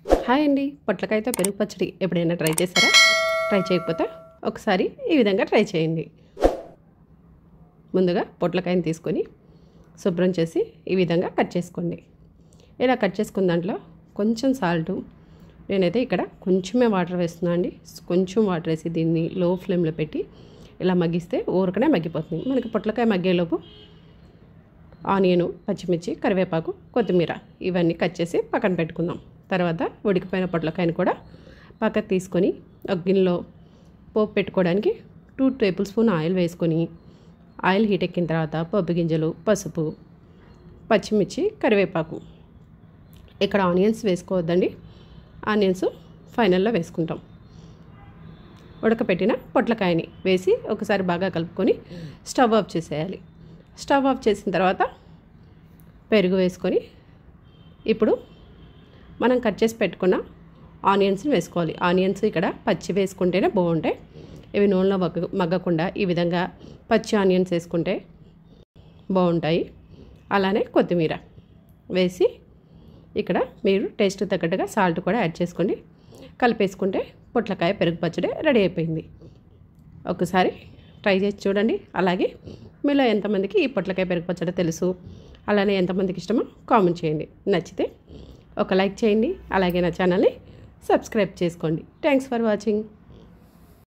Hi అండి, పొట్లకాయతో పెరుగు పచ్చడి ఎప్పుడైనా ట్రై చేశారా? ట్రై చేయకపోతే ఒకసారి ఈ విధంగా ట్రై చేయండి. ముందుగా పొట్లకాయని తీసుకొని శుభ్రం చేసి ఈ విధంగా కట్ చేసుకోండి. ఇలా కట్ చేసుకున్న దాంట్లో కొంచెం సాల్టు, నేనైతే ఇక్కడ కొంచెమే వాటర్ వేస్తున్నాను అండి. కొంచెం వాటర్ వేసి దీన్ని లో ఫ్లేమ్లో పెట్టి ఇలా మగ్గిస్తే ఊరకనే మగ్గిపోతుంది. మనకి పొట్లకాయ మగ్గేలోపు ఆనియను, పచ్చిమిర్చి, కరివేపాకు, కొత్తిమీర ఇవన్నీ కట్ చేసి పక్కన పెట్టుకుందాం. తర్వాత ఉడికిపోయిన పొట్లకాయని కూడా పక్కకు తీసుకొని ఒక గిన్నెలో పోపు పెట్టుకోవడానికి 2 టేబుల్ స్పూన్ ఆయిల్ వేసుకొని ఆయిల్ హీట్ ఎక్కిన తర్వాత పోపు గింజలు, పసుపు, పచ్చిమిర్చి, కరివేపాకు, ఇక్కడ ఆనియన్స్ వేసుకోవద్దండి, ఆనియన్స్ ఫైనల్లో వేసుకుంటాం. ఉడకపెట్టిన పొట్లకాయని వేసి ఒకసారి బాగా కలుపుకొని స్టవ్ ఆఫ్ చేసేయాలి. స్టవ్ ఆఫ్ చేసిన తర్వాత పెరుగు వేసుకొని ఇప్పుడు మనం కట్ చేసి పెట్టుకున్న ఆనియన్స్ని వేసుకోవాలి. ఆనియన్స్ ఇక్కడ పచ్చి వేసుకుంటేనే బాగుంటాయి. ఇవి నూనెలో మగ్గకుండా ఈ విధంగా పచ్చి ఆనియన్స్ వేసుకుంటే బాగుంటాయి. అలానే కొత్తిమీర వేసి ఇక్కడ మీరు టేస్ట్ తగ్గట్టుగా సాల్ట్ కూడా యాడ్ చేసుకోండి. కలిపేసుకుంటే పొట్లకాయ పెరుగు పచ్చడి రెడీ అయిపోయింది. ఒకసారి ట్రై చేసి చూడండి. అలాగే మీలో ఎంతమందికి ఈ పొట్లకాయ పెరుగు పచ్చడి తెలుసు, అలానే ఎంతమందికి ఇష్టమో కామెంట్ చేయండి. నచ్చితే ఒక లైక్ చేయండి. అలాగే నా ఛానల్ని సబ్స్క్రైబ్ చేసుకోండి. Thanks for watching.